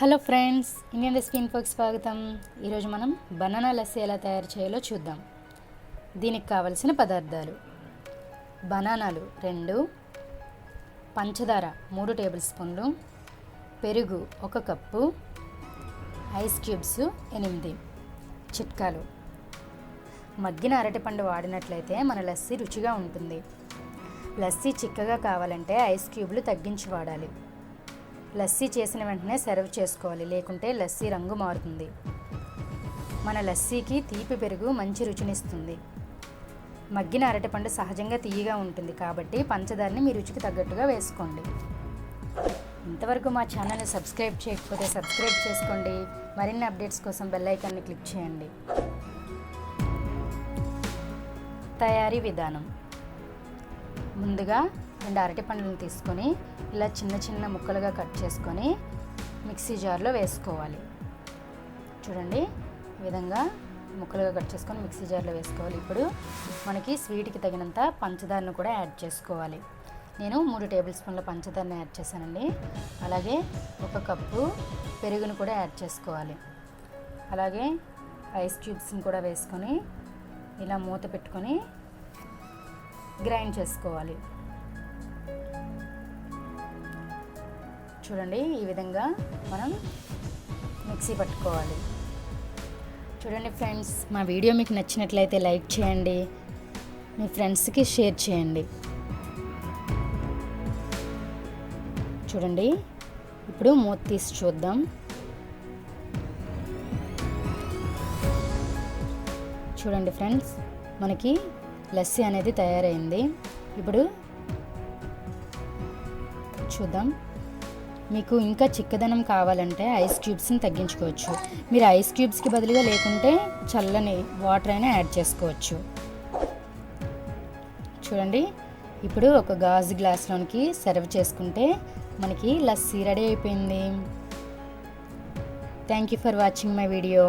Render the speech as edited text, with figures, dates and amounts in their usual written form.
Hello friends, Indian recipe ఇన్ఫోకి స్వాగతం. ఈరోజు మనం బనానా లస్సీ ఎలా తయారు చేయాలో చూద్దాం. దీనికి కావలసిన పదార్థాలు: బనానాలు 2, పంచదార 3 టేబుల్ స్పూన్లు, పెరుగు 1 కప్పు, ఐస్ క్యూబ్స్ 8. చిట్కాలు: మగ్గిన అరటిపండు వాడినట్లయితే మన లస్సీ రుచిగా ఉంటుంది. లస్సీ చిక్కగా కావాలంటే ఐస్ క్యూబ్లు తగ్గించి వాడాలి. లస్సీ చేసిన వెంటనే సర్వ్ చేసుకోవాలి, లేకుంటే లస్సీ రంగు మారుతుంది. మన లస్సీకి తీపి పెరుగు మంచి రుచినిస్తుంది. మగ్గిన అరటిపండు సహజంగా తీయగా ఉంటుంది కాబట్టి పంచదారని మీ రుచికి తగ్గట్టుగా వేసుకోండి. ఇంతవరకు మా ఛానల్ని సబ్స్క్రైబ్ చేయకపోతే సబ్స్క్రైబ్ చేసుకోండి. మరిన్ని అప్డేట్స్ కోసం బెల్ ఐకాన్ని క్లిక్ చేయండి. తయారీ విధానం: ముందుగా 2 అరటిపండ్లను తీసుకొని ఇలా చిన్న చిన్న ముక్కలుగా కట్ చేసుకొని మిక్సీ జార్లో వేసుకోవాలి. చూడండి, ఈ విధంగా ముక్కలుగా కట్ చేసుకొని మిక్సీ జార్లో వేసుకోవాలి. ఇప్పుడు మనకి స్వీట్కి తగినంత పంచదారను కూడా యాడ్ చేసుకోవాలి. నేను 3 టేబుల్ స్పూన్ల పంచదారను యాడ్ చేశానండి. అలాగే 1 కప్పు పెరుగును కూడా యాడ్ చేసుకోవాలి. అలాగే ఐస్ క్యూబ్స్ని కూడా వేసుకొని ఇలా మూత పెట్టుకొని గ్రైండ్ చేసుకోవాలి. చూడండి, ఈ విధంగా మనం మిక్సీ పట్టుకోవాలి. చూడండి ఫ్రెండ్స్, మా వీడియో మీకు నచ్చినట్లయితే లైక్ చేయండి, మీ ఫ్రెండ్స్కి షేర్ చేయండి. చూడండి, ఇప్పుడు మూత తీసి చూద్దాం. చూడండి ఫ్రెండ్స్, మనకి లస్సీ అనేది తయారైంది. ఇప్పుడు చూద్దాం. మీకు ఇంకా చిక్కదనం కావాలంటే ఐస్ క్యూబ్స్ని తగ్గించుకోవచ్చు. మీరు ఐస్ క్యూబ్స్కి బదులుగా లేకుంటే చల్లని వాటర్ అయినా యాడ్ చేసుకోవచ్చు. చూడండి, ఇప్పుడు ఒక గాజు గ్లాస్లోనికి సర్వ్ చేసుకుంటే మనకి లస్సీ రెడీ అయిపోయింది. Thank you for watching my video.